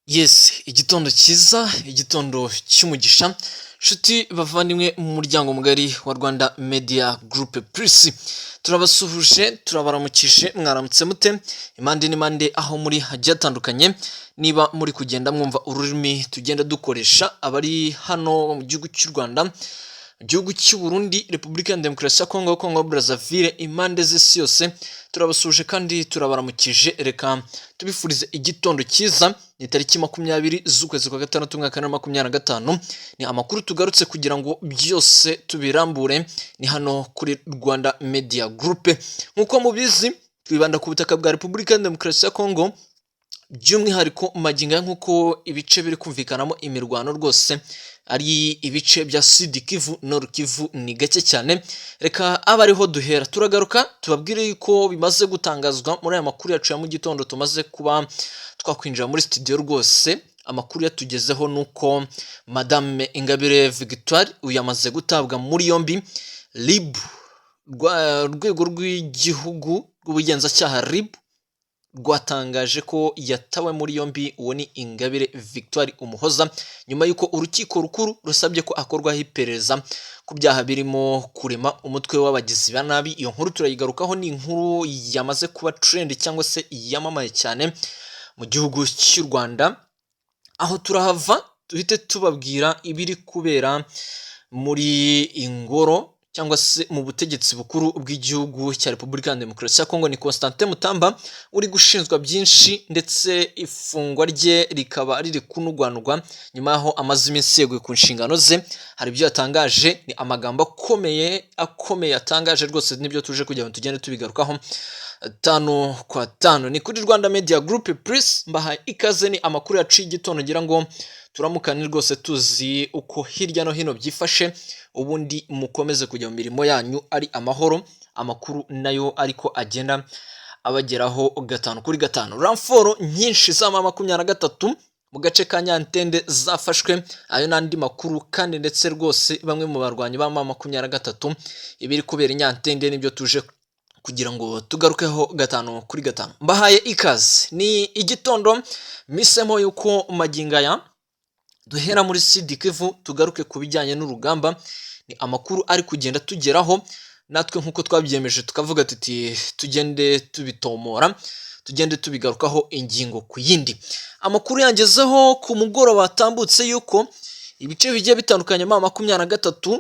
Yes, igitondo cyiza, igitondo cy'umugisha. Nshuti bavandimwe mu muryango mugari wa Rwanda Media Group Plus. Turabasuhuje, turabaramukije, mwaramutse mute? Impande n'impande aho muri hagiye hatandukanye. Niba muri kugenda mwumva ururimi tugenda dukoresha abari hano mu gihugu cy'u Rwanda, mu gihugu cy'u Burundi, Repubulika ya Demokarasi ya Kongo, Kongo Brazzaville, impande z'isi yose, turabasuje kandi turabaramukije. Reka tubifurize igitondo cyiza. Ni tariki 20 z'ukwezi kwa gatandatu mwaka wa 2025. Ni amakuru tugarutse kugira ngo byose tubirambure. Ni hano kuri Rwanda Media Group. Nkuko mubizi, twibanda ku butaka bwa Repubulika ya Demokarasi ya Kongo, by'umwihariko maginga nk'uko ibice biri kumvikanamo imirwano rwose ari ibice bya Sud Kivu, Nord Kivu ni gake cyane. Reka abariho duhera turagaruka tubabwire yuko bimaze gutangazwa muri aya makuru yacu ya mu gitondo tumaze kuba twakwinjira muri studio rwose. Amakuru yatugezeho nuko Madame Ingabire Victoire uyamaze gutabwa muri yombi. RIB, rwego rw'igihugu rw'ubugenzacyaha RIB, rwatangaje ko yatawe muri yombi. Uwo ni Ingabire Victoire Umuhoza, nyuma y'uko urukiko rukuru rusabye ko akorwaho iperereza ku byaha birimo kurema umutwe w'abagizi ba nabi. Iyo nkuru turayigarukaho, ni inkuru yamaze kuba trend cyangwa se yamamaye cyane mu gihugu cy'u Rwanda. Aho turahava duhite tubabwira ibiri kubera muri ingoro cyangwa se mu butegetsi bukuru bw'igihugu cya Repubulika ya Demokarasi ya Kongo. Ni Constantin Mutamba uri gushinjwa byinshi, ndetse ifungwa rye rikaba riri kunugwanugwa nyuma yaho amaze iminsi yeguye ku nshingano ze. Hari ibyo yatangaje, ni amagambo akomeye yatangaje rwose, nibyo tuje kugira ngo tugende tubigarukaho tano kwa tano. Ni kuri Rwanda Media Group Plus, mbahaye ikaze. Ni amakuru yacu y'igitondo ngira ngo turamukane rwose tuzi uko hirya no hino byifashe, ubundi mukomeze kujya mu mirimo yanyu ari amahoro. Amakuru nayo ariko agenda abageraho gatanu kuri gatanu. Ramforo nyinshi za M23 mu gace ka Nyantende zafashwe. Ayo n'andi makuru kandi ndetse rwose bamwe mu barwanyi ba M23 ibiri kubera Nyantende nibyo tuje kugira ngo tugarukeho gatanu kuri gatanu. Mbahaye ikaze. Ni igitondo misemo yuko magingaya duhera muri Sud Kivu tugaruke ku bijyanye n'urugamba. Ni amakuru ari kugenda tugeraho, natwe nkuko twabyemeje tukavuga tuti tugende tubitomora, tugende tubigarukaho ingingo ku yindi. Amakuru yangezeho ku mugoroba watambutse yuko ibice bigiye bitandukanye M23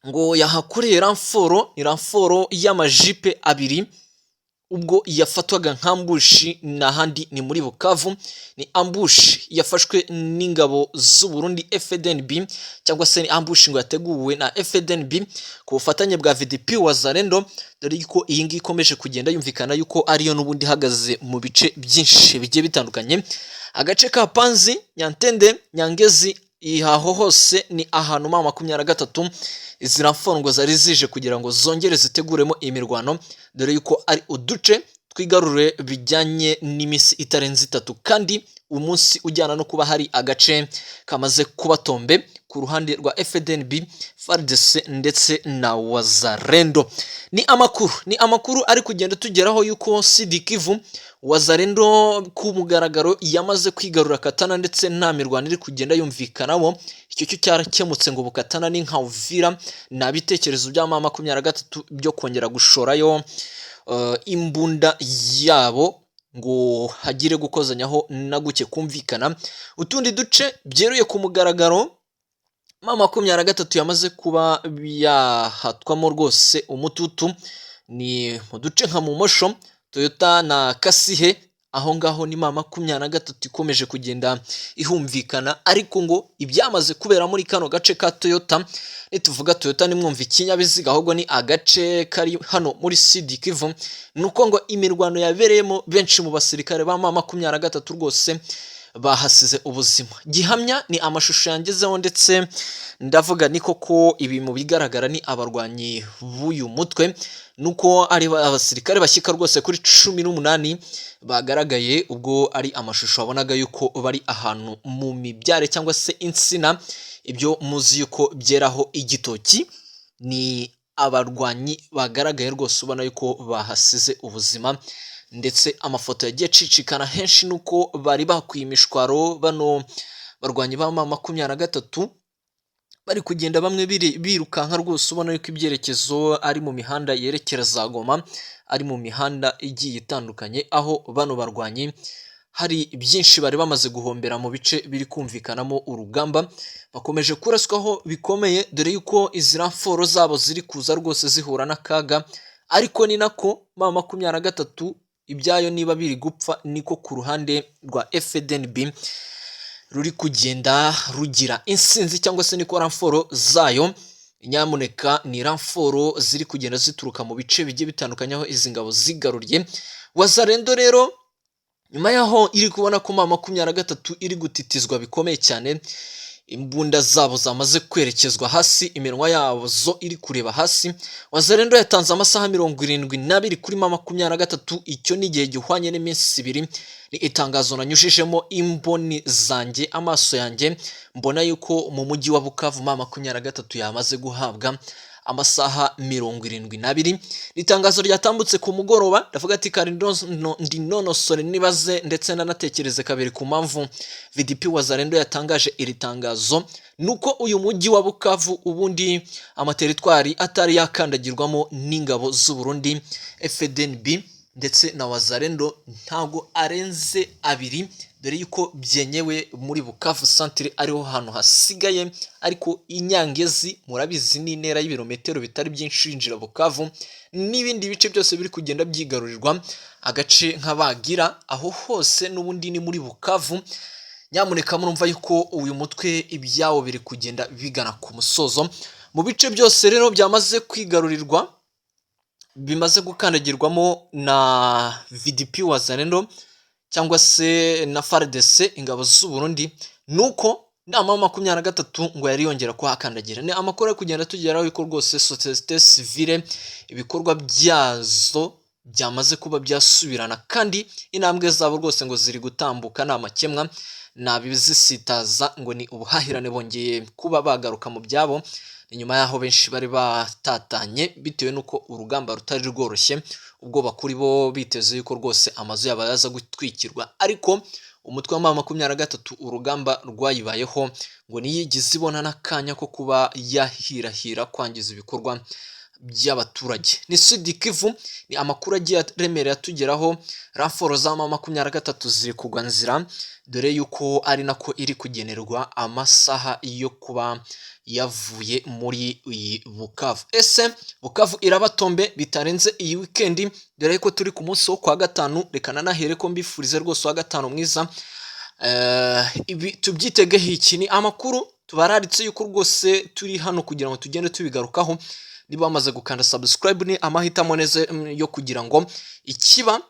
ngo yahakoreye ramforo. Ni ramforo y'amajipe abiri, ubwo yafatwaga nk'ambushi n'ahandi ni muri Bukavu. Ni ambushi yafashwe n'ingabo z'u Burundi FDNB, cyangwa se ni ambushi ngo yateguwe na FDNB ku bufatanye bwa VDP Wazalendo, dore yuko iyi ngiyi ikomeje kugenda yumvikana yuko ariyo n'ubundi ihagaze mu bice byinshi bigiye bitandukanye. Agace ka Panzi, Nyantende, Nyangezi, ihaho hose ni ahantu M23 izi ramforo zari zije kugira ngo zongere ziteguremo imirwano, dore yuko ari uduce twigarure bijyanye n'imisi itarenze 3, kandi umunsi ujyana no kuba hari agace kamaze kuba tombe ku ruhande rwa FDNB, FARDC ndetse na Wazalendo. Ni amakuru ari kugenda tugeraho yuko Sud Kivu Wazalendo ku mugaragaro yamaze kwigarura Katana, ndetse nta mirwano iri kugenda yumvikanamo. Icyo cyo cyarakemutse ngo Bukatana ni nka Uvira, na bitekerezo bya M23 byo kongera gushorayo imbunda yabo ngo hagire gukozanyaho na guke kumvikana. Utundi duce byeruye ku mugaragaro M23 yamaze kuba yahatwamo rwose umututu. Ni mu duce nka Mumosho, Toyota na Kasihe. Aho ngaho ni M23 ikomeje kugenda ihumvikana, ariko ngo ibyamaze kubera muri kano gace ka Toyota, nituvuga Toyota nimwumva ikinyabiziga ahubwo ni agace kari hano muri Sud Kivu, nuko ngo imirwano yabereyemo benshi mu basirikare ba M23 rwose bahasize ubuzima. Gihamya ni amashusho yangezeho, ndetse ndavuga ni koko ibi mu bigaragara ni abarwanyi b'uyu mutwe, nuko ari abasirikare bashyika rwose kuri 18 bagaragaye, ubwo ari amashusho wabonaga yuko bari ahantu mu mibyare cyangwa se insina, ibyo muzi yuko byeraho igitoki. Ni abarwanyi bagaragaye rwose ubona yuko bahasize ubuzima, ndetse amafoto yagiye acicikana henshi nuko bari bakwiye imishwaro bano barwanyi ba M23 bari kugenda bamwe birukanka rwose ubona yuko ibyerekezo ari mu mihanda yerekeza Goma, ari mu mihanda igiye itandukanye, aho bano barwanyi hari byinshi bari bamaze guhombera mu bice biri kumvikanamo urugamba, bakomeje kuraswaho bikomeye dore yuko izi ramforo zabo ziri kuza rwose zihura n'akaga, ariko ni nako M23 ibyayo niba biri gupfa niko ku ruhande rwa FDNB ruri kugenda rugira insinzi, cyangwa se niko ramforo zayo nyamuneka ni ramforo ziri kugenda zituruka mu bice bigiye bitandukanye aho izi ngabo zigaruriye. Wazalendo rero nyuma yaho iri kubona ko M23 iri gutitizwa bikomeye cyane, imbunda zabo zamaze kwerekezwa hasi, iminwa yabo zo iri kureba hasi, Wazalendo yatanze amasaha 72 kuri M23, icyo ni igihe gihwanye n'iminsi 2. Ni itangazo nanyujijemo imboni zanjye, amaso yanjye, mbona yuko mu mujyi wa Bukavu M23 yamaze guhabwa amasaha 72. Itangazo ryatambutse ku mugoroba, ndavuga ati ndi nonosore nibaze ndetse nanatekereze kabiri ku mpamvu VDP Wazalendo yatangaje iri tangazo, nuko uyu mujyi wa Bukavu ubundi amateritwari atari yakandagirwamo n'ingabo z'u Burundi FDNB ndetse na Wazalendo ntago arenze 2, dore yuko byenyewe muri Bukavu centre ariho hantu hasigaye, ariko inyangezi murabizi ni intera y'ibirometero bitari byinshi yinjira Bukavu, n'ibindi bice byose biri kugenda byigarurirwa agace nk'abagira, aho hose n'ubundi ni muri Bukavu. Nyamuneka murumva yuko uyu mutwe ibyawo biri kugenda bigana ku musozo. Mu bice byose rero byamaze kwigarurirwa bimaze gukandagirwamo na VDP Wazalendo cyangwa se na FARDC ingabo z'u Burundi, nuko nama M23 ngo yari yongera kuhakandagira. Ni amakuru yo kugenda tugeraho yuko rwose société civile ibikorwa byazo byamaze kuba byasubirana, kandi intambwe zabo rwose ngo ziri gutambuka nta makemwa, nabizisitaza ngo ni ubuhahirane bongeye kuba bagaruka mu byabo, inyuma yaho benshi bari batatanye bitewe nuko urugamba rutari rworoshye, ubwo bakuri bo biteze yuko rwose amazu yabo yaza gutwikirwa, ariko umutwe wa M23 urugamba rwayibayeho ngo niyigize ibona n'akanya ko kuba yahirahira kwangiza ibikorwa by'abaturage. Ni Sud Kivu, ni amakuru agiye aremereye atugeraho, ramforo za M23 ziri kugwa nzira, dore yuko ari nako iri kugenerwa amasaha yo kuba yavuye muri iyi Bukavu. Ese Bukavu irabatombe bitarenze iyi weekend, dore ko turi ku munsi wo kwa gatanu, reka nahere ko mbifurize rwose wa gatanu mwiza. Ibi tubyitegeho iki ni amakuru tubararitse yuko rwose turi hano kugira ngo tugende tubigarukaho. Niba bamaze gukanda subscribe ni amahitamo neza yo kugira ngo ikiba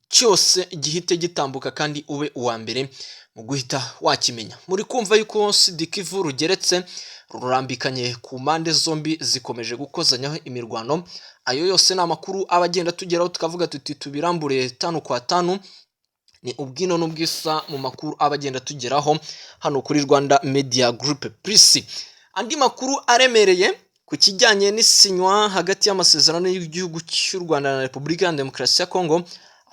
cyose gihite gitambuka kandi ube uwa mbere mu guhita wakimenya. Muri kumva yuko Sud Kivu rugeretse rurambikanye ku mpande zombi zikomeje gukozanyaho imirwano, ayo yose ni amakuru abagenda tugeraho tukavuga tuti tubirambure 5 kwa 5. Ni ubwino n'ubwisa mu makuru abagenda tugeraho hano kuri Rwanda Media Group Plus. Andi makuru aremereye ku kijyanye n'isinywa hagati y'amasezerano y'igihugu cy'u Rwanda na Repubulika ya Demokarasi ya Kongo,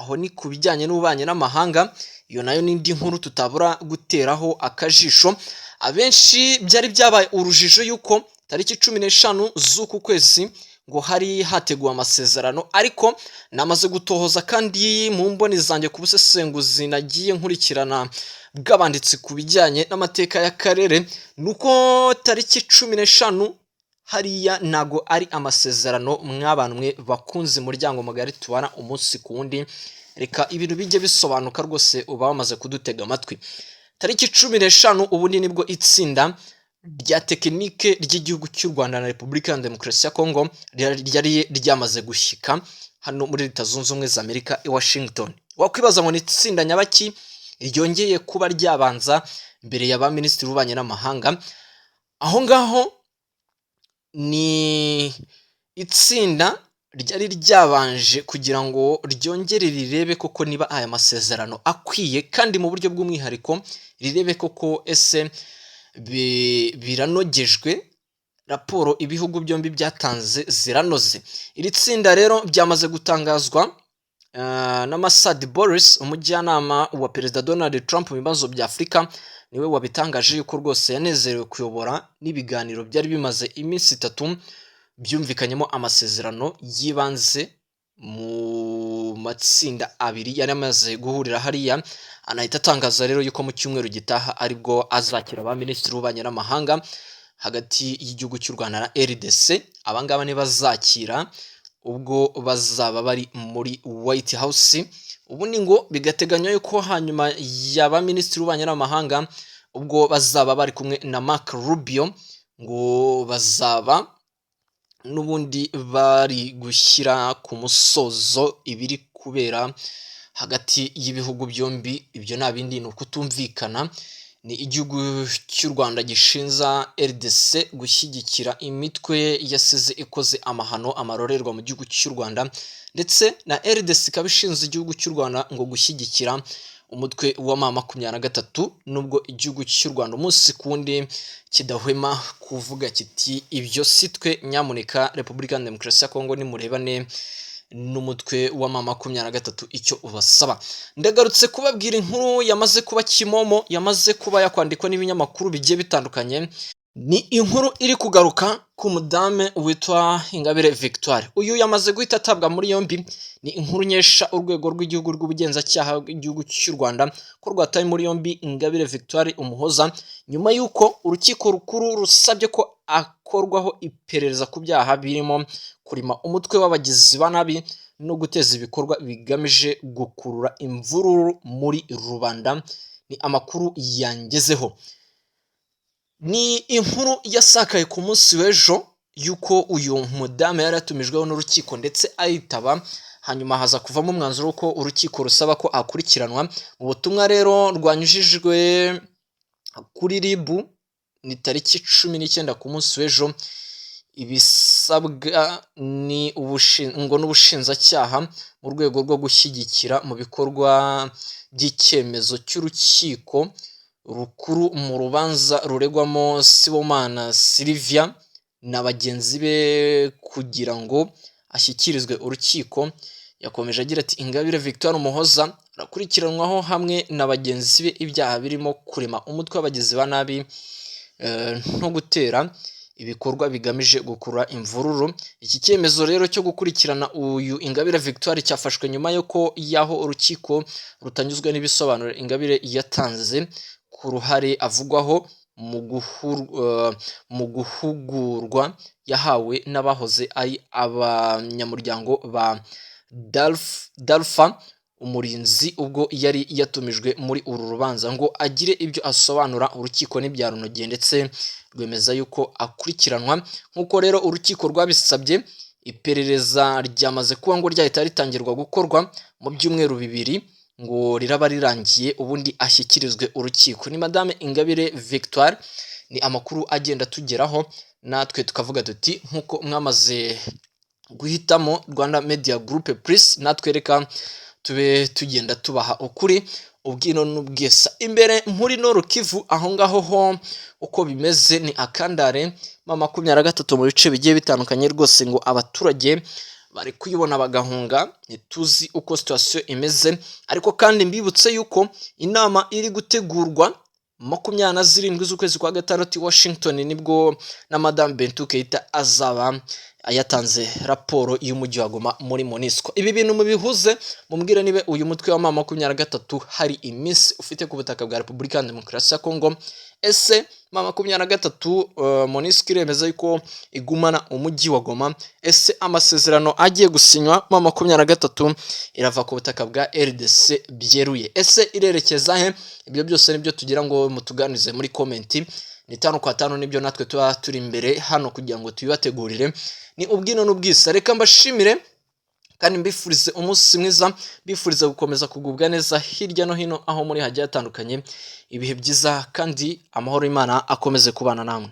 aho ni ku bijyanye n'ubanye n'amahanga, iyo nayo n'indi nkuru tutabura guteraho akajisho. Abenshi byari byabaye urujijo yuko tariki 15 z'uku kwezi ngo hari hateguwe amasezerano, ariko namaze gutohoza kandi mu mboni zanjye ku busesenguzi nagiye nkurikirana bw'abanditsi ku bijyanye n'amateka y'akarere, nuko tariki 15 hariya nago ari amasezerano mw'abantu mwe bakunze umuryango mugari tubana umunsi ku wundi, reka ibintu bijye bisobanuka rwose uba bamaze kudutega amatwi. Tariki 15 ubundi nibwo itsinda rya tekinike ry'igihugu cy'u Rwanda na Repubulika ya Demokarasi ya Kongo ryari ryamaze gushyika hano muri Leta Zunze Ubumwe za Amerika i Washington. Wakwibaza ngo ni itsinda nyabaki ryongeye kuba ryabanza mbere ya ba minisitiri w'ubanye n'amahanga. Aho ngaho ni itsinda ryari ryabanje kugira ngo ryongere rirebe koko niba aya masezerano akwiye, kandi mu buryo bw'umwihariko rirebe koko ese biranogejwe, raporo ibihugu byombi byatanze ziranoze. Iri tsinda rero byamaze gutangazwa na Masad Boris umujyanama wa Perezida Donald Trump mu bibazo bya Afurika niwe wabitangaje yuko rwose yanezerewe kuyobora n'ibiganiro byari bimaze iminsi 3 byumvikanyemo amasezerano yibanze mu matsinda abiri yari amaze guhurira hariya. Anahita atangaza rero yuko mu cyumweru gitaha aribwo azakira ba minisitiri w'ububanyi n'amahanga hagati y'igihugu cy'u Rwanda na RDC. Abangaba ni bazakira ubwo bazaba bari muri White House. Ubundi ngo bigateganywa yuko hanyuma y'aba minisitiri w'ububanyi n'amahanga ubwo bazaba bari kumwe na Marco Rubio ngo bazaba n'ubundi bari gushyira ku musozo ibiri kubera hagati y'ibihugu byombi. Ibyo nta bindi ni ukutumvikana. Ni igihugu cy'u Rwanda gishinza RDC gushyigikira imitwe yasize ikoze amahano amarorerwa mu gihugu cy'u Rwanda, ndetse na RDC ikaba ishinze igihugu cy'u Rwanda ngo gushyigikira umutwe wa M23, nubwo igihugu cy'u Rwanda umunsi kundi kidahwema kuvuga kiti ibyo sitwe nyamuneka Repubulika ya Demokarasi ya Kongo nimurebane n'umutwe wa M23 icyo ubasaba. Ndagarutse kubabwira inkuru yamaze kuba kimomo, yamaze kuba yakwandikwa n'ibinyamakuru bigiye bitandukanye. Ni inkuru iri kugaruka ku mudame witwa Ingabire Victoire. Uyu yamaze guhita atabwa muri yombi. Ni inkuru nyesha urwego rw'igihugu rw'ubugenzacyaha bw'igihugu cy'u Rwanda ko rwataye muri yombi Ingabire Victoire Umuhoza nyuma y'uko urukiko rukuru rusabye ko akorwaho iperereza ku byaha birimo kurima umutwe w'abagizi ba nabi no guteza ibikorwa bigamije gukurura imvururu muri rubanda. Ni amakuru yangezeho. Ni inkuru yasakaye ku munsi w'ejo yuko uyu mudame yari atumijweho n'urukiko ndetse ayitaba, hanyuma haza kuvamo umwanzuro ko urukiko rusaba ko akurikiranwa. Mu butumwa rero rwanyujijwe kuri RIB ni tariki 19 ku munsi w'ejo, ibisabwa ni n'ubushinjacyaha mu rwego rwo gushyigikira mu bikorwa by'icyemezo cy'urukiko rukuru mu rubanza ruregwamo Sibomana Sylvia na bagenzi be kugira ngo ashyikirizwe urukiko. Yakomeje agira ati Ingabire Victoire Umuhoza arakurikiranwaho hamwe na bagenzi be ibyaha birimo kurema umutwe w'abagizi ba nabi no gutera ibikorwa bigamije gukurura imvururu. Iki cyemezo rero cyo gukurikirana uyu Ingabire Victoire cyafashwe nyuma y'uko yaho urukiko rutanyuzwe n'ibisobanuro Ingabire yatanze ku ruhare avugwaho mu guhugurwa yahawe n'abahoze ari abanyamuryango ba Dalfa umurinzi ubwo yari yatumijwe muri uru rubanza ngo agire ibyo asobanura. Urukiko ntibyarunogeye ndetse rwemeza yuko akurikiranwa nk'uko rero urukiko rwabisabye. Iperereza ryamaze kuba ngo ryahita ritangirwa gukorwa mu byumweru 2 ngo riraba rirangiye ubundi ashyikirizwe urukiko. Ni Madame Ingabire Victoire. Ni amakuru agenda tugeraho natwe tukavuga tuti nkuko mwamaze guhitamo Rwanda Media Group Plus, natwe reka tube tugenda tubaha ukuri ubwino n'ubwesa. Imbere muri Nord Kivu aho ngaho ho uko bimeze ni akandare M23 mu bice bigiye bitandukanye rwose ngo abaturage bari kuyibona bagahunga. Ntituzi uko situation imeze, ariko kandi mbibutse yuko inama iri gutegurwa 27 z'ukwezi kwa gatandatu i Washington nibwo na Madame Bintou Keita azaba ayatanze raporo y'umujyi wa Goma muri MONUSCO. Ibi bintu mubihuze mumbwire nibe uyu mutwe wa M23 hari iminsi ufite ku butaka bwa Repubulika ya Demokarasi ya Kongo. Ese M23 MONUSCO iremeza yuko igumana umujyi wa Goma? Ese amasezerano agiye gusinywa M23 irava ku butaka bwa RDC byeruye? Ese irerekeza he? Ibyo byose nibyo tugira ngo mutuganize muri comment. Ni 5 kwa 5 nibyo natwe tuba turi imbere hano kugira ngo tubibategurire. Ni ubwino n'ubwisa. Reka mbashimire kandi mbifurize umunsi mwiza, mbifurize gukomeza kugubwa neza hirya no hino aho muri hagiye hatandukanye. Ibihe byiza kandi amahoro y'Imana akomeze kubana namwe.